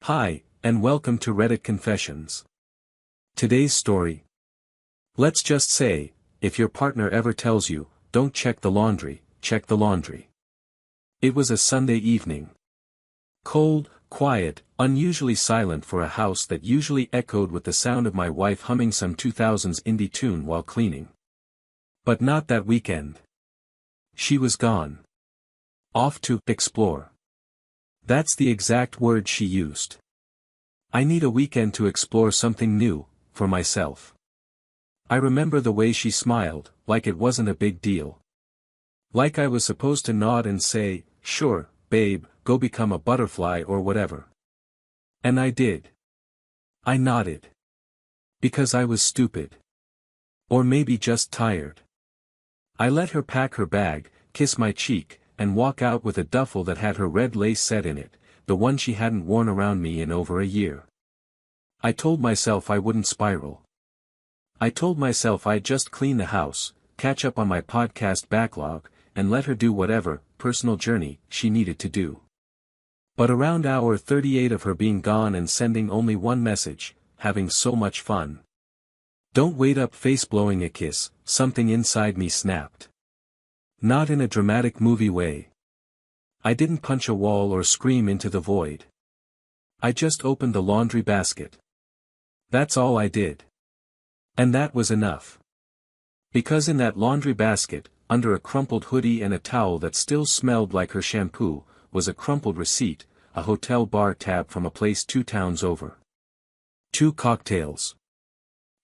Hi, and welcome to Reddit Confessions. Today's story. Let's just say, if your partner ever tells you, don't check the laundry, check the laundry. It was a Sunday evening. Cold, quiet, unusually silent for a house that usually echoed with the sound of my wife humming some 2000s indie tune while cleaning. But not that weekend. She was gone. Off to explore. That's the exact word she used. I need a weekend to explore something new, for myself. I remember the way she smiled, like it wasn't a big deal. Like I was supposed to nod and say, sure, babe, go become a butterfly or whatever. And I did. I nodded. Because I was stupid. Or maybe just tired. I let her pack her bag, kiss my cheek, and walk out with a duffel that had her red lace set in it, the one she hadn't worn around me in over a year. I told myself I wouldn't spiral. I told myself I'd just clean the house, catch up on my podcast backlog, and let her do whatever personal journey she needed to do. But around hour 38 of her being gone and sending only one message, having so much fun. Don't wait up face blowing a kiss, something inside me snapped. Not in a dramatic movie way. I didn't punch a wall or scream into the void. I just opened the laundry basket. That's all I did. And that was enough. Because in that laundry basket, under a crumpled hoodie and a towel that still smelled like her shampoo, was a crumpled receipt, a hotel bar tab from a place 2 towns over. 2 cocktails.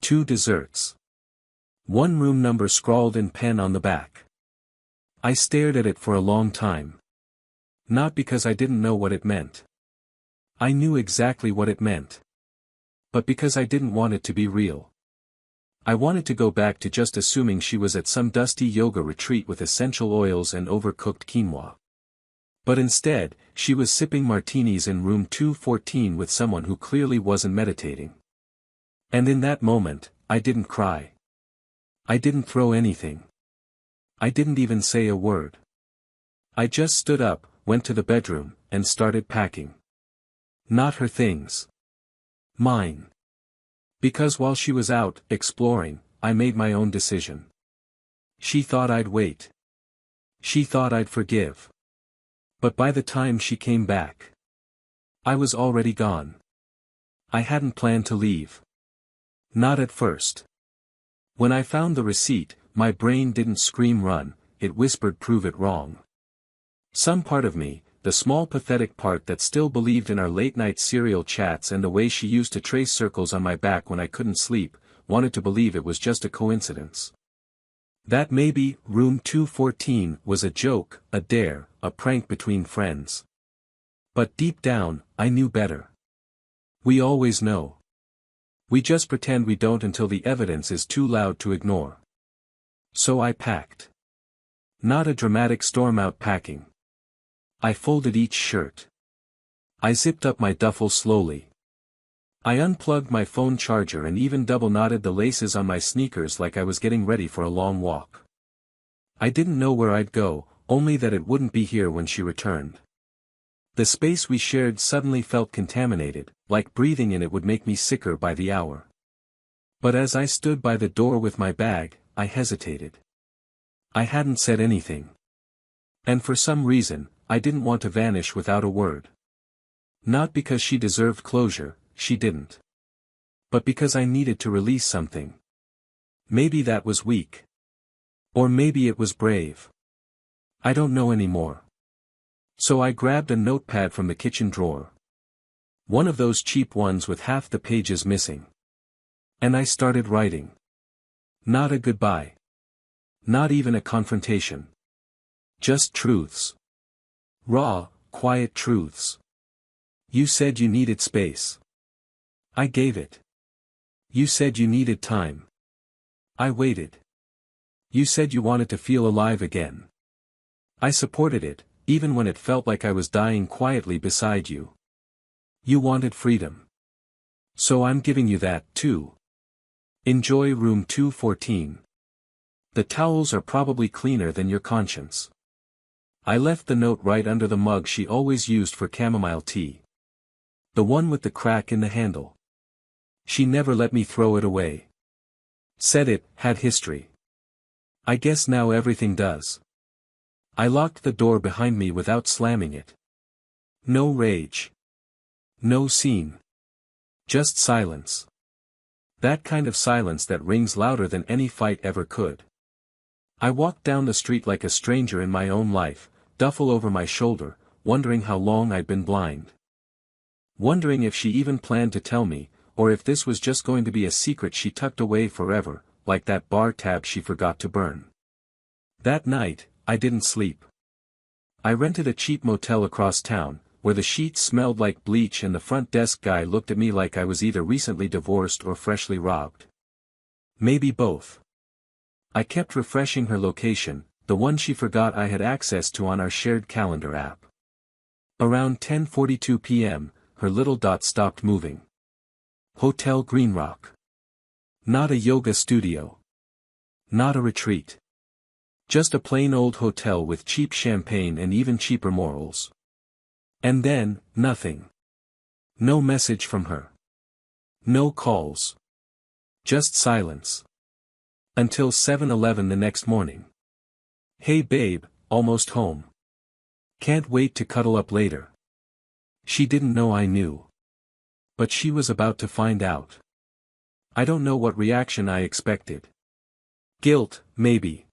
2 desserts. 1 room number scrawled in pen on the back. I stared at it for a long time. Not because I didn't know what it meant. I knew exactly what it meant. But because I didn't want it to be real. I wanted to go back to just assuming she was at some dusty yoga retreat with essential oils and overcooked quinoa. But instead, she was sipping martinis in room 214 with someone who clearly wasn't meditating. And in that moment, I didn't cry. I didn't throw anything. I didn't even say a word. I just stood up, went to the bedroom, and started packing. Not her things. Mine. Because while she was out, exploring, I made my own decision. She thought I'd wait. She thought I'd forgive. But by the time she came back, I was already gone. I hadn't planned to leave. Not at first. When I found the receipt, my brain didn't scream run, it whispered prove it wrong. Some part of me, the small pathetic part that still believed in our late-night serial chats and the way she used to trace circles on my back when I couldn't sleep, wanted to believe it was just a coincidence. That maybe, room 214 was a joke, a dare, a prank between friends. But deep down, I knew better. We always know. We just pretend we don't until the evidence is too loud to ignore. So I packed. Not a dramatic storm-out packing. I folded each shirt. I zipped up my duffel slowly. I unplugged my phone charger and even double-knotted the laces on my sneakers like I was getting ready for a long walk. I didn't know where I'd go, only that it wouldn't be here when she returned. The space we shared suddenly felt contaminated, like breathing in it would make me sicker by the hour. But as I stood by the door with my bag, I hesitated. I hadn't said anything. And for some reason, I didn't want to vanish without a word. Not because she deserved closure, she didn't. But because I needed to release something. Maybe that was weak. Or maybe it was brave. I don't know anymore. So I grabbed a notepad from the kitchen drawer. One of those cheap ones with half the pages missing. And I started writing. Not a goodbye. Not even a confrontation. Just truths. Raw, quiet truths. You said you needed space. I gave it. You said you needed time. I waited. You said you wanted to feel alive again. I supported it, even when it felt like I was dying quietly beside you. You wanted freedom. So I'm giving you that, too. Enjoy room 214. The towels are probably cleaner than your conscience. I left the note right under the mug she always used for chamomile tea. The one with the crack in the handle. She never let me throw it away. Said it had history. I guess now everything does. I locked the door behind me without slamming it. No rage. No scene. Just silence. That kind of silence that rings louder than any fight ever could. I walked down the street like a stranger in my own life, duffel over my shoulder, wondering how long I'd been blind. Wondering if she even planned to tell me, or if this was just going to be a secret she tucked away forever, like that bar tab she forgot to burn. That night, I didn't sleep. I rented a cheap motel across town, where the sheets smelled like bleach and the front desk guy looked at me like I was either recently divorced or freshly robbed. Maybe both. I kept refreshing her location, the one she forgot I had access to on our shared calendar app. Around 10:42 p.m., her little dot stopped moving. Hotel Greenrock. Not a yoga studio. Not a retreat. Just a plain old hotel with cheap champagne and even cheaper morals. And then, nothing. No message from her. No calls. Just silence. Until 7:11 the next morning. Hey babe, almost home. Can't wait to cuddle up later. She didn't know I knew. But she was about to find out. I don't know what reaction I expected. Guilt, maybe.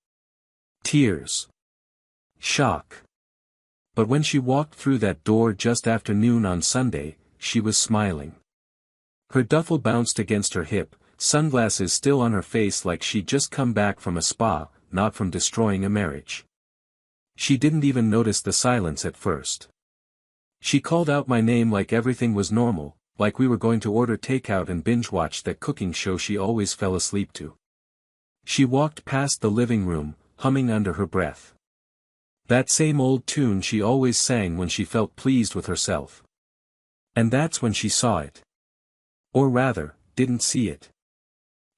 Tears. Shock. But when she walked through that door just after noon on Sunday, she was smiling. Her duffel bounced against her hip, sunglasses still on her face like she'd just come back from a spa, not from destroying a marriage. She didn't even notice the silence at first. She called out my name like everything was normal, like we were going to order takeout and binge-watch that cooking show she always fell asleep to. She walked past the living room, humming under her breath. That same old tune she always sang when she felt pleased with herself. And that's when she saw it. Or rather, didn't see it.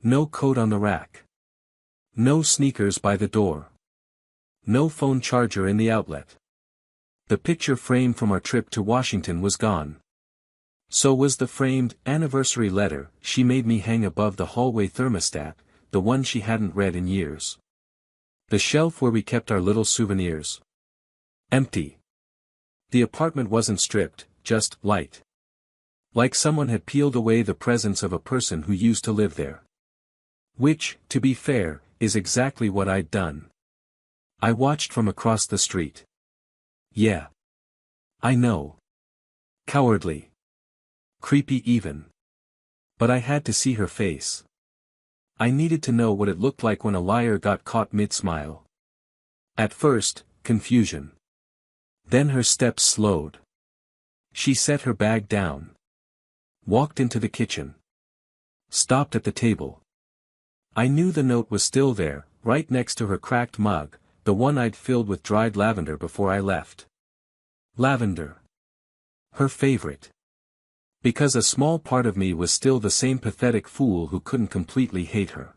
No coat on the rack. No sneakers by the door. No phone charger in the outlet. The picture frame from our trip to Washington was gone. So was the framed anniversary letter she made me hang above the hallway thermostat, the one she hadn't read in years. The shelf where we kept our little souvenirs. Empty. The apartment wasn't stripped, just light. Like someone had peeled away the presence of a person who used to live there. Which, to be fair, is exactly what I'd done. I watched from across the street. Yeah. I know. Cowardly. Creepy even. But I had to see her face. I needed to know what it looked like when a liar got caught mid-smile. At first, confusion. Then her steps slowed. She set her bag down. Walked into the kitchen. Stopped at the table. I knew the note was still there, right next to her cracked mug, the one I'd filled with dried lavender before I left. Lavender. Her favorite. Because a small part of me was still the same pathetic fool who couldn't completely hate her.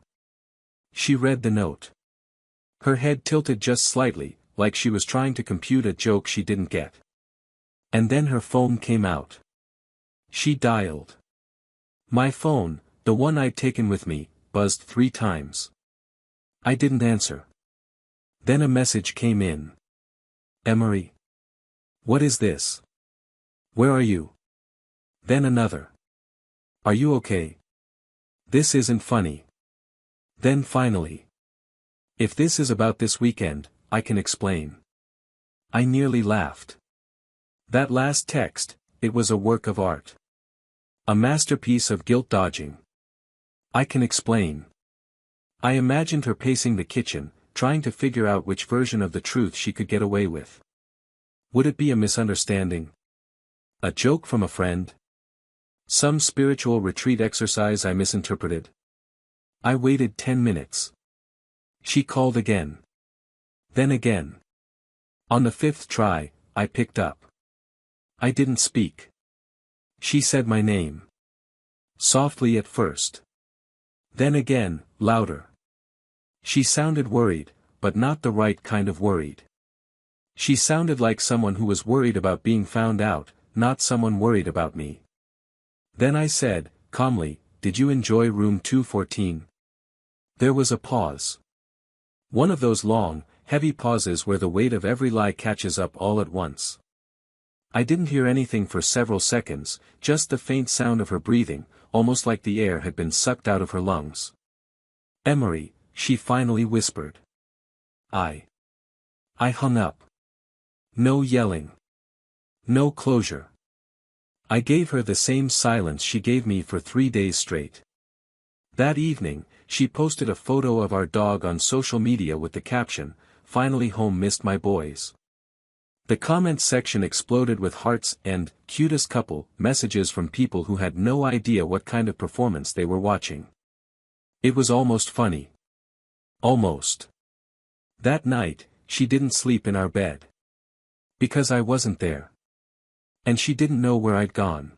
She read the note. Her head tilted just slightly, like she was trying to compute a joke she didn't get. And then her phone came out. She dialed. My phone, the one I'd taken with me, buzzed 3 times. I didn't answer. Then a message came in. Emery. What is this? Where are you? Then another. Are you okay? This isn't funny. Then finally. If this is about this weekend, I can explain. I nearly laughed. That last text, it was a work of art. A masterpiece of guilt dodging. I can explain. I imagined her pacing the kitchen, trying to figure out which version of the truth she could get away with. Would it be a misunderstanding? A joke from a friend? Some spiritual retreat exercise I misinterpreted? I waited 10 minutes. She called again. Then again. On the 5th try, I picked up. I didn't speak. She said my name. Softly at first. Then again, louder. She sounded worried, but not the right kind of worried. She sounded like someone who was worried about being found out, not someone worried about me. Then I said, calmly, "Did you enjoy room 214? There was a pause. One of those long, heavy pauses where the weight of every lie catches up all at once. I didn't hear anything for several seconds, just the faint sound of her breathing, almost like the air had been sucked out of her lungs. "Emery," she finally whispered. I hung up. No yelling. No closure. I gave her the same silence she gave me for 3 days straight. That evening, she posted a photo of our dog on social media with the caption, "Finally home, missed my boys." The comment section exploded with hearts and "cutest couple" messages from people who had no idea what kind of performance they were watching. It was almost funny. Almost. That night, she didn't sleep in our bed. Because I wasn't there. And she didn't know where I'd gone.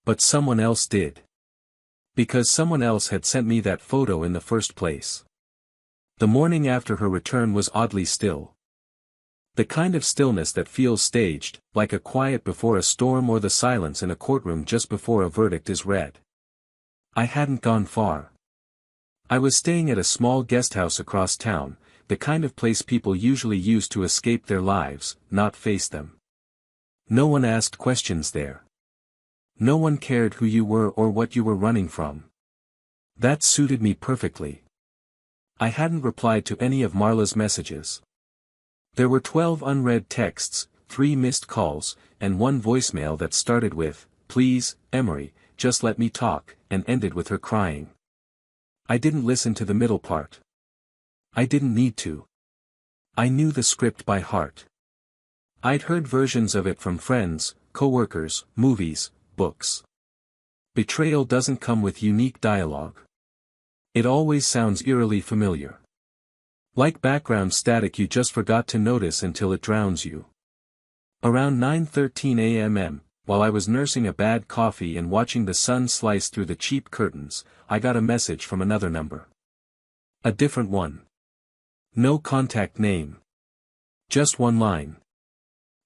But someone else did. Because someone else had sent me that photo in the first place. The morning after her return was oddly still. The kind of stillness that feels staged, like a quiet before a storm or the silence in a courtroom just before a verdict is read. I hadn't gone far. I was staying at a small guesthouse across town, the kind of place people usually use to escape their lives, not face them. No one asked questions there. No one cared who you were or what you were running from. That suited me perfectly. I hadn't replied to any of Marla's messages. There were 12 unread texts, 3 missed calls, and 1 voicemail that started with, "Please, Emery, just let me talk," and ended with her crying. I didn't listen to the middle part. I didn't need to. I knew the script by heart. I'd heard versions of it from friends, coworkers, movies, books. Betrayal doesn't come with unique dialogue. It always sounds eerily familiar. Like background static you just forgot to notice until it drowns you. Around 9:13 a.m., while I was nursing a bad coffee and watching the sun slice through the cheap curtains, I got a message from another number. A different one. No contact name. Just one line.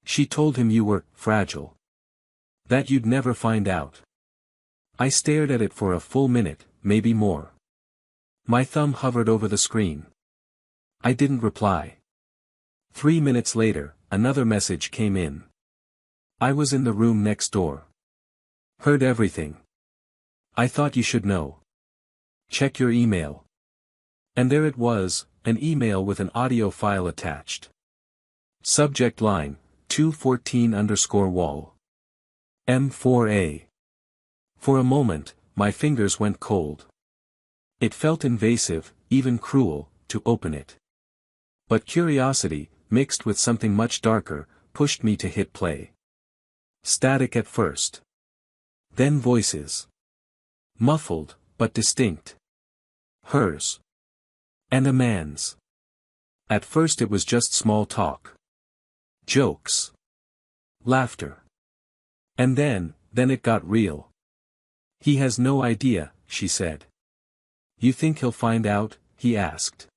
She told him you were fragile. That you'd never find out. I stared at it for a full minute, maybe more. My thumb hovered over the screen. I didn't reply. 3 minutes later, another message came in. I was in the room next door. Heard everything. I thought you should know. Check your email. And there it was, an email with an audio file attached. Subject line, 214_wall. M4A. For a moment, my fingers went cold. It felt invasive, even cruel, to open it. But curiosity, mixed with something much darker, pushed me to hit play. Static at first. Then voices. Muffled, but distinct. Hers. And a man's. At first it was just small talk. Jokes. Laughter. And then it got real. "He has no idea," she said. "You think he'll find out?" he asked.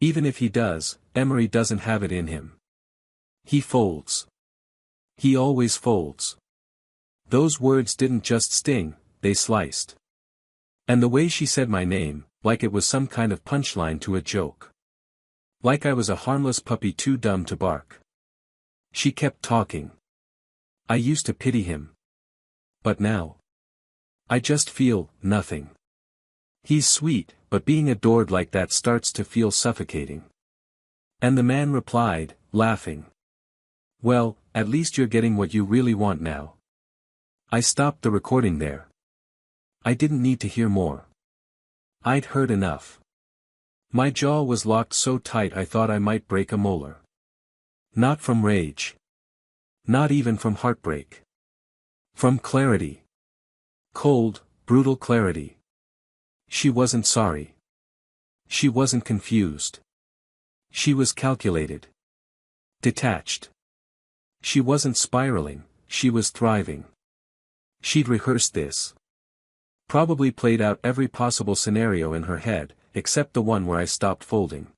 "Even if he does, Emery doesn't have it in him. He folds. He always folds." Those words didn't just sting, they sliced. And the way she said my name, like it was some kind of punchline to a joke. Like I was a harmless puppy too dumb to bark. She kept talking. I used to pity him. But now. I just feel nothing. He's sweet, but being adored like that starts to feel suffocating. And the man replied, laughing. "Well, at least you're getting what you really want now." I stopped the recording there. I didn't need to hear more. I'd heard enough. My jaw was locked so tight I thought I might break a molar. Not from rage. Not even from heartbreak. From clarity. Cold, brutal clarity. She wasn't sorry. She wasn't confused. She was calculated. Detached. She wasn't spiraling, she was thriving. She'd rehearsed this. Probably played out every possible scenario in her head, except the one where I stopped folding.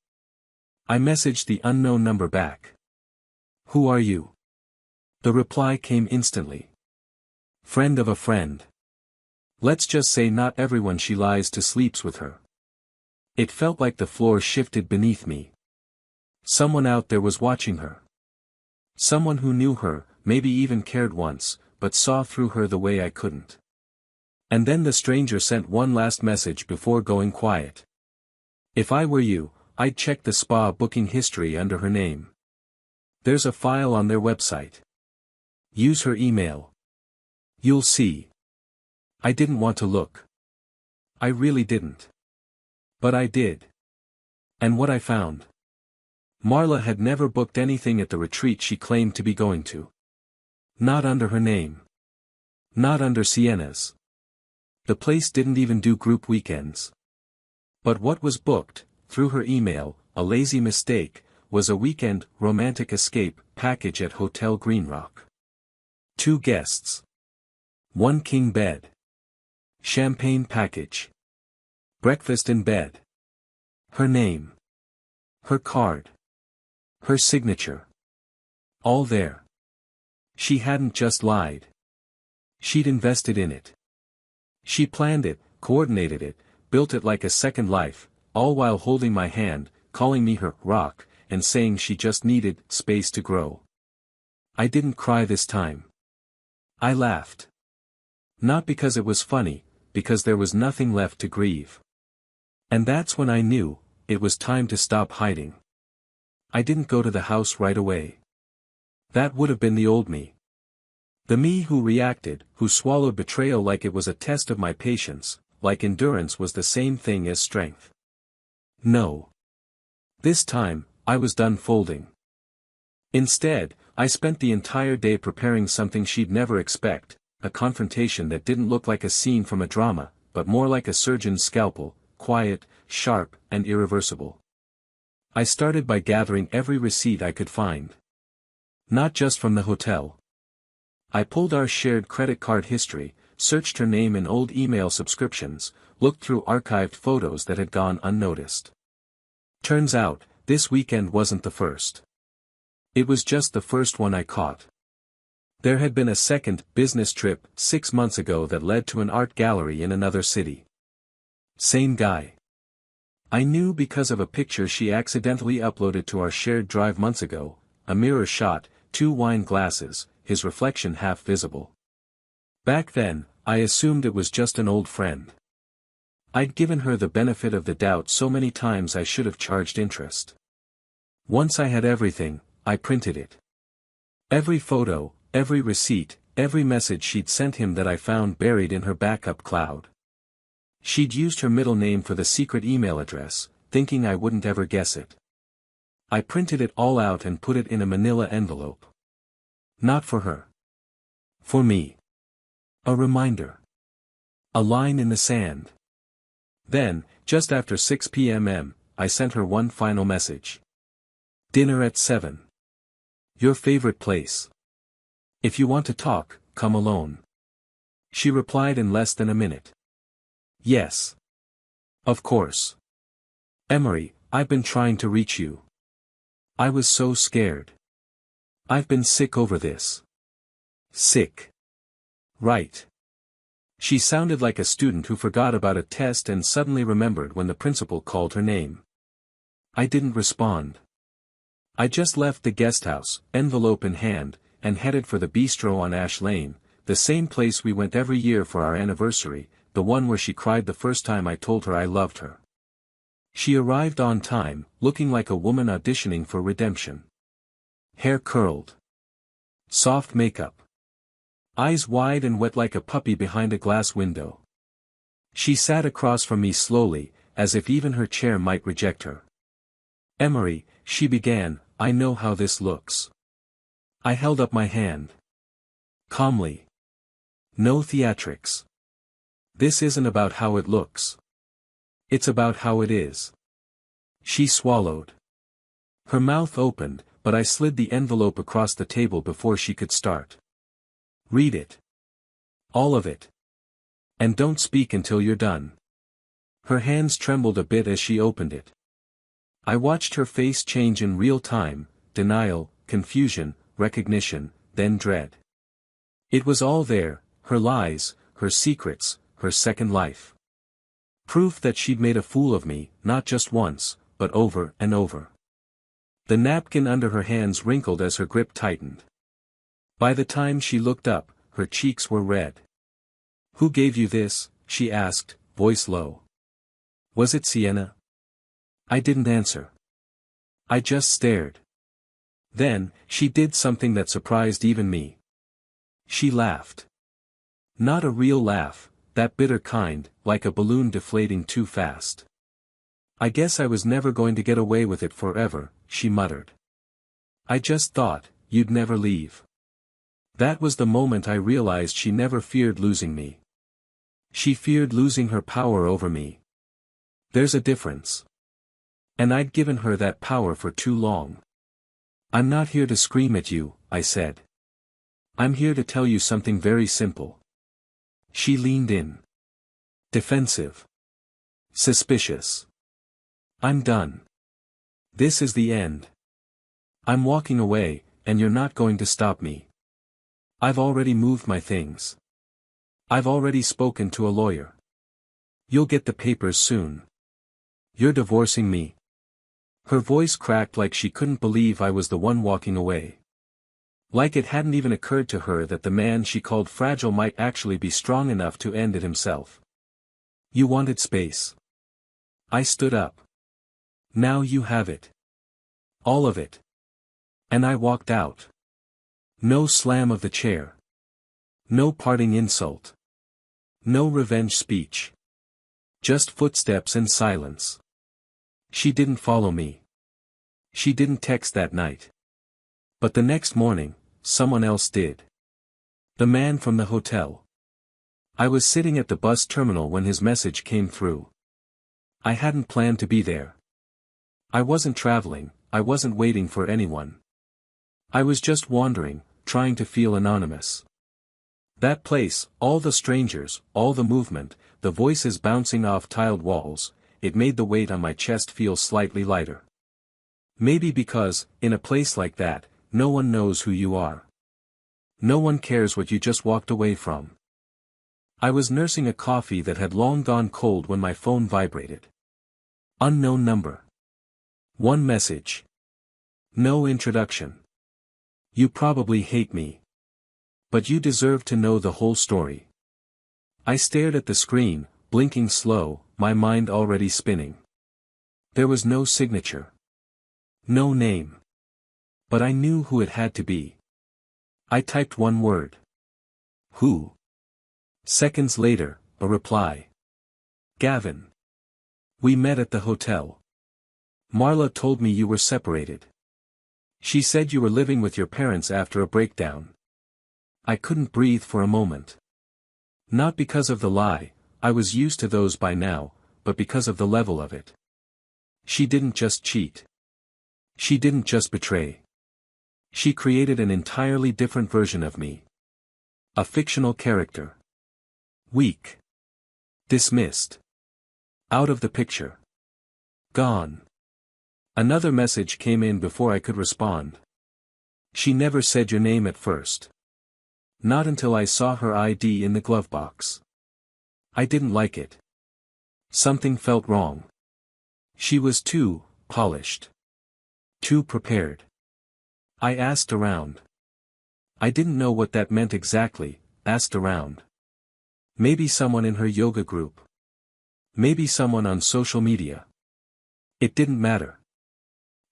I messaged the unknown number back. "Who are you?" The reply came instantly. "Friend of a friend." Let's just say not everyone she lies to sleeps with her. It felt like the floor shifted beneath me. Someone out there was watching her. Someone who knew her, maybe even cared once, but saw through her the way I couldn't. And then the stranger sent one last message before going quiet. If I were you, I'd check the spa booking history under her name. There's a file on their website. Use her email. You'll see. I didn't want to look. I really didn't. But I did. And what I found? Marla had never booked anything at the retreat she claimed to be going to. Not under her name. Not under Sienna's. The place didn't even do group weekends. But what was booked, through her email, a lazy mistake, was a weekend romantic escape package at Hotel Greenrock. 2 guests. 1 king bed. Champagne package. Breakfast in bed. Her name. Her card. Her signature. All there. She hadn't just lied. She'd invested in it. She planned it, coordinated it, built it like a second life, all while holding my hand, calling me her rock, and saying she just needed space to grow. I didn't cry this time. I laughed. Not because it was funny, because there was nothing left to grieve. And that's when I knew, it was time to stop hiding. I didn't go to the house right away. That would have been the old me. The me who reacted, who swallowed betrayal like it was a test of my patience, like endurance was the same thing as strength. No. This time, I was done folding. Instead, I spent the entire day preparing something she'd never expect, a confrontation that didn't look like a scene from a drama, but more like a surgeon's scalpel, quiet, sharp, and irreversible. I started by gathering every receipt I could find. Not just from the hotel. I pulled our shared credit card history, searched her name in old email subscriptions, looked through archived photos that had gone unnoticed. Turns out, this weekend wasn't the first. It was just the first one I caught. There had been a second business trip 6 months ago that led to an art gallery in another city. Same guy. I knew because of a picture she accidentally uploaded to our shared drive months ago, a mirror shot, 2 wine glasses, his reflection half visible. Back then, I assumed it was just an old friend. I'd given her the benefit of the doubt so many times I should have charged interest. Once I had everything, I printed it. Every photo, every receipt, every message she'd sent him that I found buried in her backup cloud. She'd used her middle name for the secret email address, thinking I wouldn't ever guess it. I printed it all out and put it in a manila envelope. Not for her. For me. A reminder. A line in the sand. Then, just after 6 p.m. I sent her one final message. Dinner at 7. Your favorite place. If you want to talk, come alone. She replied in less than a minute. Yes. Of course. Emery, I've been trying to reach you. I was so scared. I've been sick over this. Sick. Right. She sounded like a student who forgot about a test and suddenly remembered when the principal called her name. I didn't respond. I just left the guesthouse, envelope in hand, and headed for the bistro on Ash Lane, the same place we went every year for our anniversary, the one where she cried the first time I told her I loved her. She arrived on time, looking like a woman auditioning for redemption. Hair curled. Soft makeup. Eyes wide and wet like a puppy behind a glass window. She sat across from me slowly, as if even her chair might reject her. Emery, she began, I know how this looks. I held up my hand. Calmly. No theatrics. This isn't about how it looks. It's about how it is. She swallowed. Her mouth opened, but I slid the envelope across the table before she could start. Read it. All of it. And don't speak until you're done. Her hands trembled a bit as she opened it. I watched her face change in real time, denial, confusion, recognition, then dread. It was all there, her lies, her secrets, her second life. Proof that she'd made a fool of me, not just once, but over and over. The napkin under her hands wrinkled as her grip tightened. By the time she looked up, her cheeks were red. "Who gave you this?" she asked, voice low. "Was it Sienna?" I didn't answer. I just stared. Then, she did something that surprised even me. She laughed. Not a real laugh, that bitter kind, like a balloon deflating too fast. "I guess I was never going to get away with it forever," she muttered. "I just thought, you'd never leave." That was the moment I realized she never feared losing me. She feared losing her power over me. There's a difference. And I'd given her that power for too long. "I'm not here to scream at you," I said. "I'm here to tell you something very simple." She leaned in. Defensive. Suspicious. "I'm done. This is the end. I'm walking away, and you're not going to stop me. I've already moved my things. I've already spoken to a lawyer. You'll get the papers soon. You're divorcing me." Her voice cracked like she couldn't believe I was the one walking away. Like it hadn't even occurred to her that the man she called fragile might actually be strong enough to end it himself. "You wanted space." I stood up. "Now you have it. All of it." And I walked out. No slam of the chair. No parting insult. No revenge speech. Just footsteps and silence. She didn't follow me. She didn't text that night. But the next morning, someone else did. The man from the hotel. I was sitting at the bus terminal when his message came through. I hadn't planned to be there. I wasn't traveling, I wasn't waiting for anyone. I was just wandering, trying to feel anonymous. That place, all the strangers, all the movement, the voices bouncing off tiled walls, it made the weight on my chest feel slightly lighter. Maybe because, in a place like that, no one knows who you are. No one cares what you just walked away from. I was nursing a coffee that had long gone cold when my phone vibrated. Unknown number. One message. No introduction. "You probably hate me. But you deserve to know the whole story." I stared at the screen, blinking slow, my mind already spinning. There was no signature. No name. But I knew who it had to be. I typed one word. "Who?" Seconds later, a reply. "Gavin. We met at the hotel. Marla told me you were separated. She said you were living with your parents after a breakdown." I couldn't breathe for a moment. Not because of the lie, I was used to those by now, but because of the level of it. She didn't just cheat. She didn't just betray. She created an entirely different version of me. A fictional character. Weak. Dismissed. Out of the picture. Gone. Another message came in before I could respond. "She never said your name at first. Not until I saw her ID in the glove box. I didn't like it. Something felt wrong. She was too polished. Too prepared." I asked around. I didn't know what that meant exactly, asked around. Maybe someone in her yoga group. Maybe someone on social media. It didn't matter.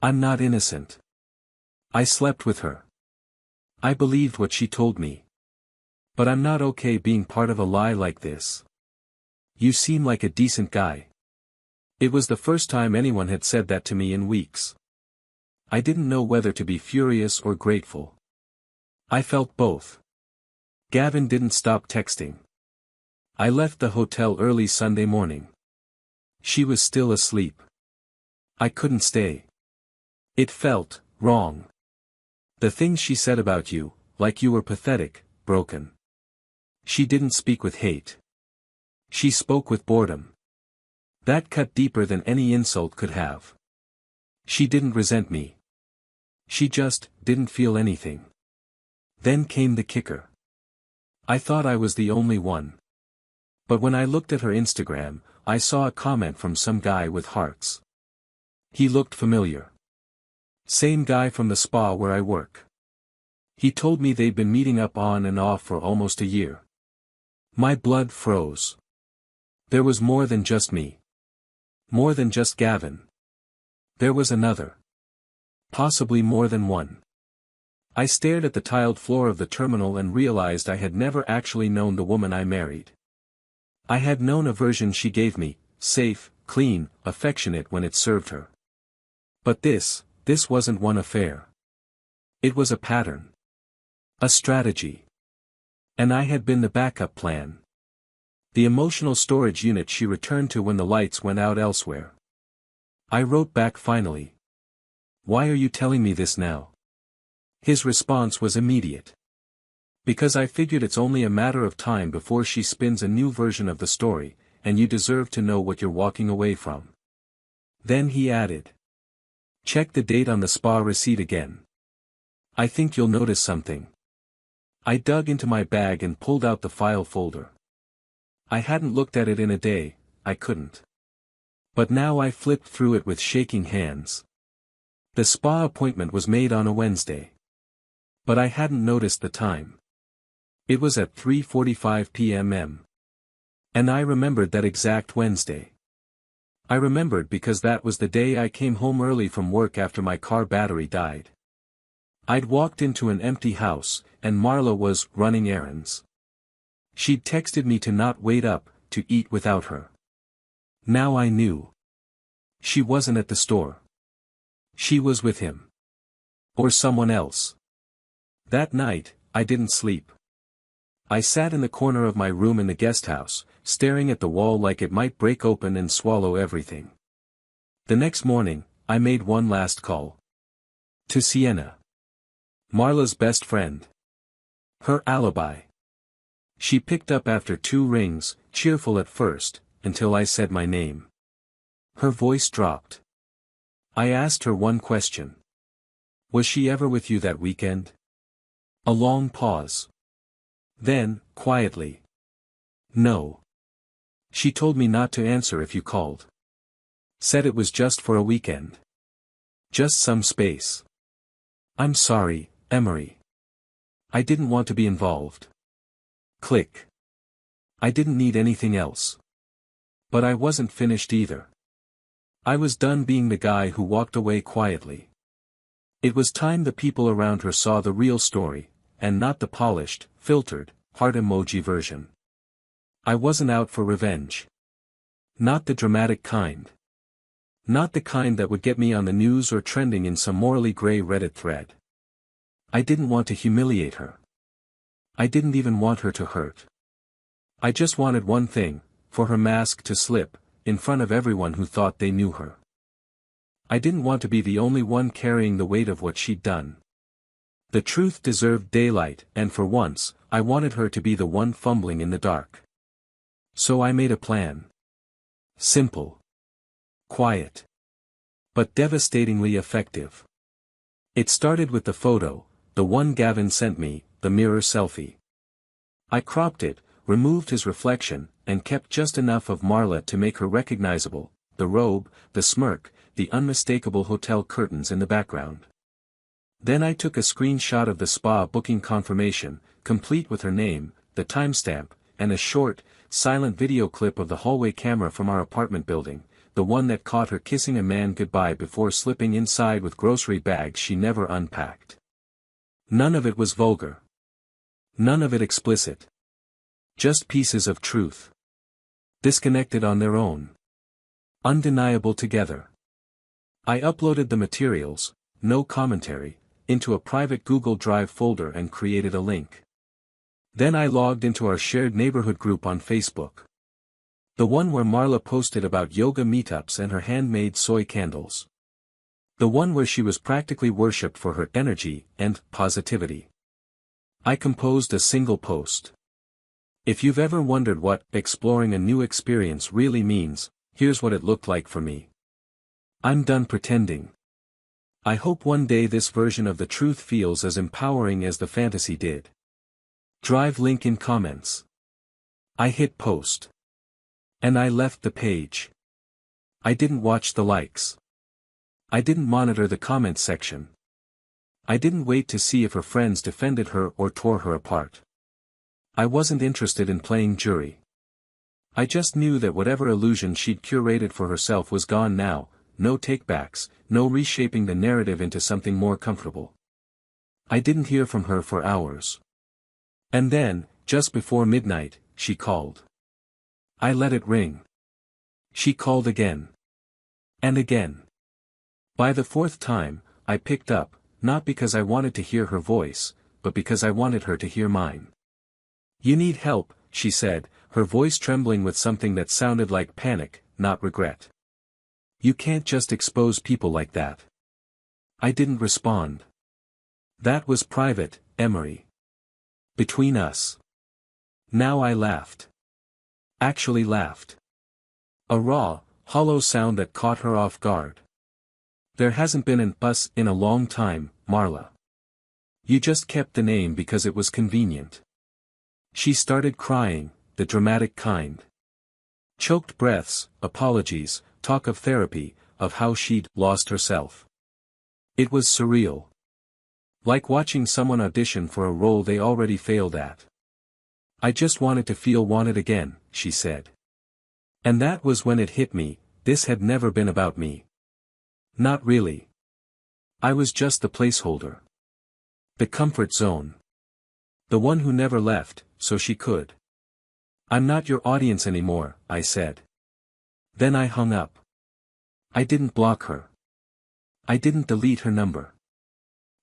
I'm not innocent. I slept with her. I believed what she told me. But I'm not okay being part of a lie like this. "You seem like a decent guy." It was the first time anyone had said that to me in weeks. I didn't know whether to be furious or grateful. I felt both. Gavin didn't stop texting. I left the hotel early Sunday morning. She was still asleep. I couldn't stay. It felt wrong. The things she said about you, like you were pathetic, broken. She didn't speak with hate. She spoke with boredom. That cut deeper than any insult could have. She didn't resent me. She just didn't feel anything. Then came the kicker. I thought I was the only one. But when I looked at her Instagram, I saw a comment from some guy with hearts. He looked familiar. Same guy from the spa where I work. He told me they'd been meeting up on and off for almost a year. My blood froze. There was more than just me. More than just Gavin. There was another. Possibly more than one. I stared at the tiled floor of the terminal and realized I had never actually known the woman I married. I had known a version she gave me, safe, clean, affectionate when it served her. But this wasn't one affair. It was a pattern. A strategy. And I had been the backup plan. The emotional storage unit she returned to when the lights went out elsewhere. I wrote back finally. Why are you telling me this now? His response was immediate. Because I figured it's only a matter of time before she spins a new version of the story, and you deserve to know what you're walking away from. Then he added. Check the date on the spa receipt again. I think you'll notice something. I dug into my bag and pulled out the file folder. I hadn't looked at it in a day, I couldn't. But now I flipped through it with shaking hands. The spa appointment was made on a Wednesday. But I hadn't noticed the time. It was at 3:45 p.m. And I remembered that exact Wednesday. I remembered because that was the day I came home early from work after my car battery died. I'd walked into an empty house, and Marla was running errands. She'd texted me to not wait up, to eat without her. Now I knew. She wasn't at the store. She was with him. Or someone else. That night, I didn't sleep. I sat in the corner of my room in the guest house, staring at the wall like it might break open and swallow everything. The next morning, I made one last call. To Sienna. Marla's best friend. Her alibi. She picked up after 2 rings, cheerful at first, until I said my name. Her voice dropped. I asked her one question. Was she ever with you that weekend? A long pause. Then, quietly. No. She told me not to answer if you called. Said it was just for a weekend. Just some space. I'm sorry, Emery. I didn't want to be involved. Click. I didn't need anything else. But I wasn't finished either. I was done being the guy who walked away quietly. It was time the people around her saw the real story, and not the polished, filtered, heart emoji version. I wasn't out for revenge. Not the dramatic kind. Not the kind that would get me on the news or trending in some morally gray Reddit thread. I didn't want to humiliate her. I didn't even want her to hurt. I just wanted one thing, for her mask to slip, in front of everyone who thought they knew her. I didn't want to be the only one carrying the weight of what she'd done. The truth deserved daylight, and for once, I wanted her to be the one fumbling in the dark. So I made a plan. Simple. Quiet. But devastatingly effective. It started with the photo, the one Gavin sent me, the mirror selfie. I cropped it, removed his reflection, and kept just enough of Marla to make her recognizable, the robe, the smirk, the unmistakable hotel curtains in the background. Then I took a screenshot of the spa booking confirmation, complete with her name, the timestamp, and a short, silent video clip of the hallway camera from our apartment building, the one that caught her kissing a man goodbye before slipping inside with grocery bags she never unpacked. None of it was vulgar. None of it explicit. Just pieces of truth. Disconnected on their own. Undeniable together. I uploaded the materials, no commentary, into a private Google Drive folder and created a link. Then I logged into our shared neighborhood group on Facebook. The one where Marla posted about yoga meetups and her handmade soy candles. The one where she was practically worshipped for her energy and positivity. I composed a single post. If you've ever wondered what exploring a new experience really means, here's what it looked like for me. I'm done pretending. I hope one day this version of the truth feels as empowering as the fantasy did. Drive link in comments. I hit post. And I left the page. I didn't watch the likes. I didn't monitor the comments section. I didn't wait to see if her friends defended her or tore her apart. I wasn't interested in playing jury. I just knew that whatever illusion she'd curated for herself was gone now, no takebacks, no reshaping the narrative into something more comfortable. I didn't hear from her for hours. And then, just before midnight, she called. I let it ring. She called again. And again. By the fourth time, I picked up, not because I wanted to hear her voice, but because I wanted her to hear mine. "You need help," she said, her voice trembling with something that sounded like panic, not regret. "You can't just expose people like that." I didn't respond. That was private, Emery. Between us. Now I laughed. Actually laughed. A raw, hollow sound that caught her off guard. "There hasn't been an us in a long time, Marla. You just kept the name because it was convenient." She started crying, the dramatic kind. Choked breaths, apologies, talk of therapy, of how she'd lost herself. It was surreal. Like watching someone audition for a role they already failed at. "I just wanted to feel wanted again," she said. And that was when it hit me, this had never been about me. Not really. I was just the placeholder. The comfort zone. The one who never left, so she could. "I'm not your audience anymore," I said. Then I hung up. I didn't block her. I didn't delete her number.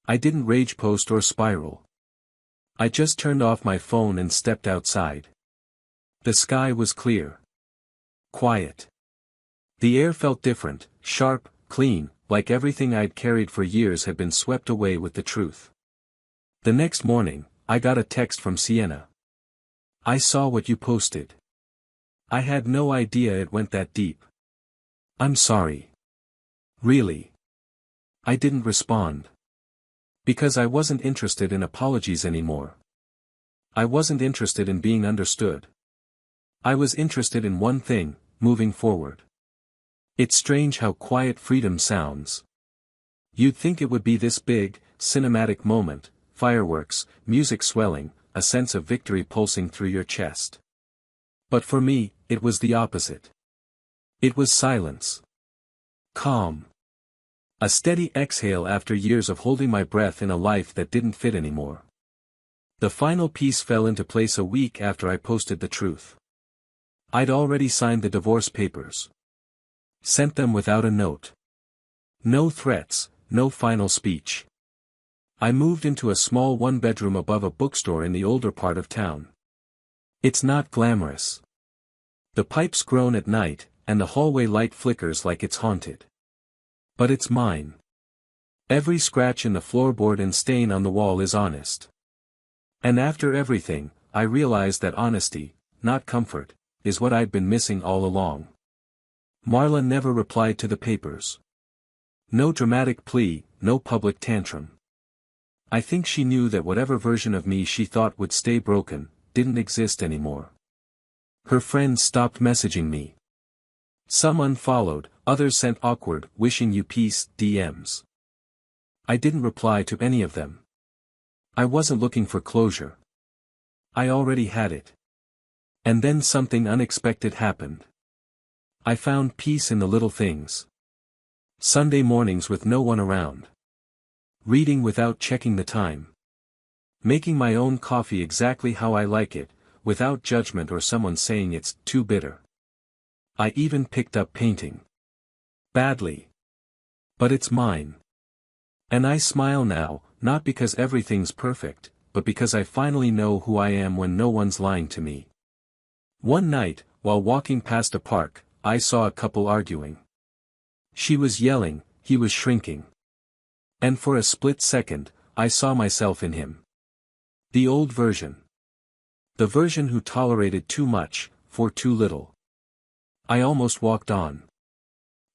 I didn't rage post or spiral. I just turned off my phone and stepped outside. The sky was clear. Quiet. The air felt different, sharp, clean, like everything I'd carried for years had been swept away with the truth. The next morning, I got a text from Sienna. "I saw what you posted. I had no idea it went that deep. I'm sorry." "Really?" I didn't respond. Because I wasn't interested in apologies anymore. I wasn't interested in being understood. I was interested in one thing, moving forward. It's strange how quiet freedom sounds. You'd think it would be this big, cinematic moment, fireworks, music swelling, a sense of victory pulsing through your chest. But for me, it was the opposite. It was silence. Calm. A steady exhale after years of holding my breath in a life that didn't fit anymore. The final piece fell into place a week after I posted the truth. I'd already signed the divorce papers. Sent them without a note. No threats, no final speech. I moved into a small one-bedroom above a bookstore in the older part of town. It's not glamorous. The pipes groan at night, and the hallway light flickers like it's haunted. But it's mine. Every scratch in the floorboard and stain on the wall is honest. And after everything, I realized that honesty, not comfort, is what I'd been missing all along. Marla never replied to the papers. No dramatic plea, no public tantrum. I think she knew that whatever version of me she thought would stay broken, didn't exist anymore. Her friends stopped messaging me. Some unfollowed, others sent awkward, wishing you peace, DMs. I didn't reply to any of them. I wasn't looking for closure. I already had it. And then something unexpected happened. I found peace in the little things. Sunday mornings with no one around. Reading without checking the time. Making my own coffee exactly how I like it, without judgment or someone saying it's too bitter. I even picked up painting. Badly. But it's mine. And I smile now, not because everything's perfect, but because I finally know who I am when no one's lying to me. One night, while walking past a park, I saw a couple arguing. She was yelling, he was shrinking. And for a split second, I saw myself in him. The old version. The version who tolerated too much, for too little. I almost walked on.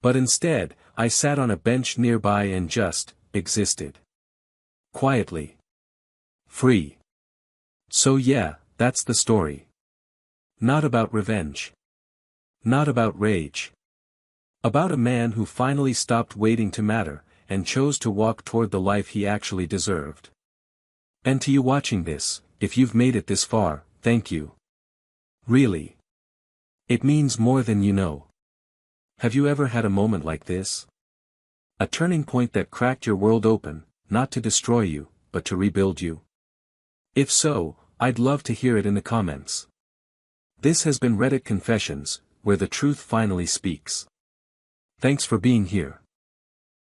But instead, I sat on a bench nearby and just existed. Quietly. Free. So yeah, that's the story. Not about revenge. Not about rage. About a man who finally stopped waiting to matter, and chose to walk toward the life he actually deserved. And to you watching this, if you've made it this far, thank you. Really. It means more than you know. Have you ever had a moment like this? A turning point that cracked your world open, not to destroy you, but to rebuild you? If so, I'd love to hear it in the comments. This has been Reddit Confessions, where the truth finally speaks. Thanks for being here.